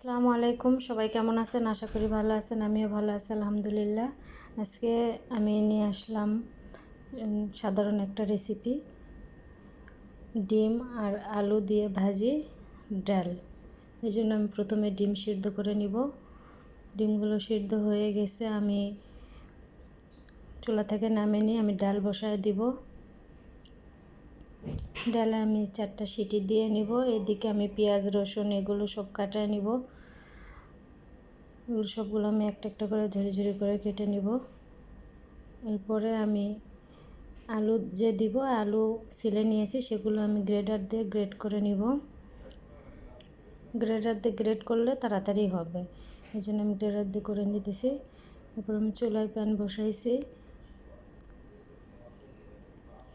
আসসালামু আলাইকুম, সবাই কেমন আছেন? আশা করি ভালো আছেন। আমিও ভালো আছি আলহামদুলিল্লাহ। আজকে আমি নিয়ে আসলাম সাধারণ একটা রেসিপি, ডিম আর আলু দিয়ে ভাজি ডাল। এই জন্য আমি প্রথমে ডিম সিদ্ধ করে নিব। ডিমগুলো সিদ্ধ হয়ে গেছে, আমি চুলা থেকে নামিয়ে নিয়ে আমি ডাল বসায় দিব। ডালে আমি 4টা সিটি দিয়ে নিব। এদিকে আমি পেঁয়াজ রসুন এগুলো সব কাটায় নিব। সবগুলো আমি একটা একটা করে ঝুরি ঝুরি করে কেটে নিব। এরপরে আমি আলু যে দিব, আলু ছিলে নিয়েছি, সেগুলো আমি গ্রেটার দিয়ে গ্রেট করে নিব। গ্রেটার দিয়ে গ্রেট করলে তাড়াতাড়ি হবে, এই জন্য আমি গ্রেটার দিয়ে করে নিতেছি। এরপর আমি চুলায় প্যান বসাইছি,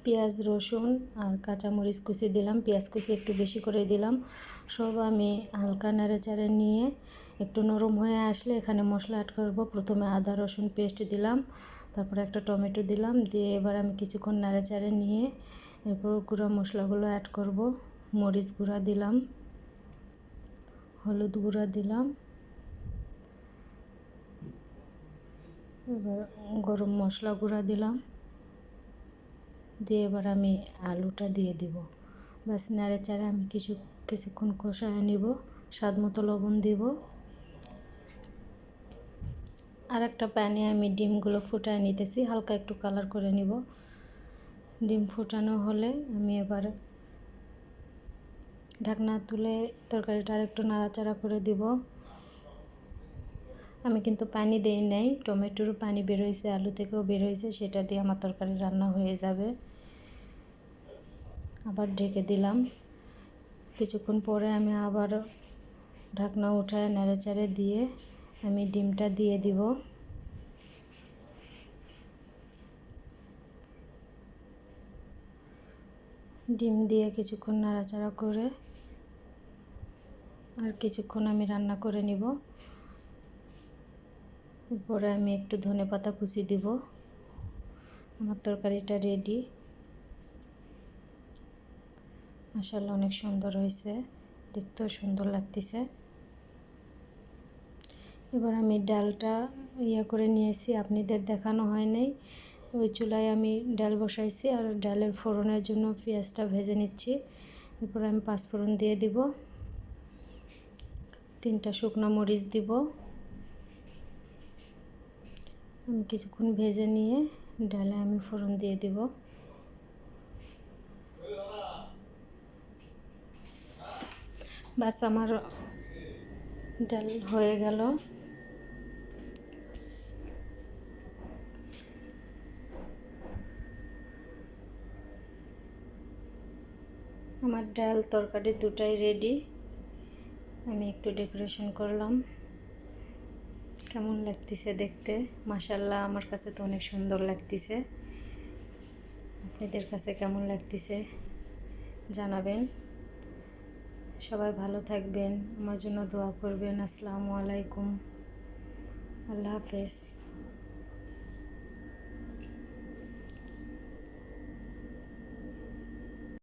পেঁয়াজ রসুন আর কাঁচামরিচ কুচি দিলাম, পেঁয়াজ কুচি একটু বেশি করে দিলাম। সব আমি হালকা নেড়েচেড়ে নিয়ে একটু নরম হয়ে আসলে এখানে মশলা অ্যাড করব। প্রথমে আদা রসুন পেস্ট দিলাম, তারপরে একটা টমেটো দিলাম, দিয়ে এবার আমি কিছুক্ষণ নেড়েচেড়ে নিয়ে এরপর গুঁড়া মশলাগুলো অ্যাড করব। মরিচ গুঁড়া দিলাম, হলুদ গুঁড়া দিলাম, এবার গরম মশলা গুঁড়া দিলাম, দিয়ে এবার আমি আলুটা দিয়ে দিব। বাস নেড়েচেড়ে আমি কিছুক্ষণ কষায় নিব। স্বাদ মতো লবণ দিব। আর একটা প্যানে আমি ডিমগুলো ফুটায় নিতেছি, হালকা একটু কালার করে নিব। ডিম ফুটানো হলে আমি এবার ঢাকনা তুলে তরকারিটা আরেকটু নাড়াচাড়া করে দিব। আমি কিন্তু পানি দেই নাই, টমেটোর পানি বের হয়েছে, আলু থেকেও বের হয়েছে, সেটা দিয়ে আমার তরকারি রান্না হয়ে যাবে। আবার ঢেকে দিলাম। কিছুক্ষণ পরে আমি আবার ঢাকনা উঠায় নেড়েচেড়ে দিয়ে আমি ডিমটা দিয়ে দিব। ডিম দিয়ে কিছুক্ষণ নাড়াচাড়া করে আর কিছুক্ষণ আমি রান্না করে নিব। এরপরে আমি একটু ধনেপাতা কুচি দিব। আমার তরকারিটা রেডি। মাশাআল্লাহ, অনেক সুন্দর হয়েছে, দেখতেও সুন্দর লাগতেছে। এবার আমি ডালটা করে নিয়েছি, আপনাদের দেখানো হয় নাই। ওই চুলায় আমি ডাল বসাইছি আর ডালের ফোড়নের জন্য পেঁয়াজটা ভেজে নিচ্ছি। এরপর আমি পাঁচফোড়ন দিয়ে দিব, 3টা শুকনো মরিচ দিব। আমি কিছুক্ষণ ভেজে নিয়ে ডালে আমি ফোড়ন দিয়ে দিব। বাস আমার ডাল হয়ে গেল। আমার ডাল তরকারি দুটাই রেডি। আমি একটু ডেকোরেশন করলাম। কেমন লাগতেছে দেখতে? মাশাআল্লাহ, আমার কাছে তো অনেক সুন্দর লাগতেছে। আপনাদের কাছে কেমন লাগতেছে জানাবেন। সবাই ভালো থাকবেন, আমার জন্য দোয়া করবেন। আসসালামু আলাইকুম, আল্লাহ হাফেজ।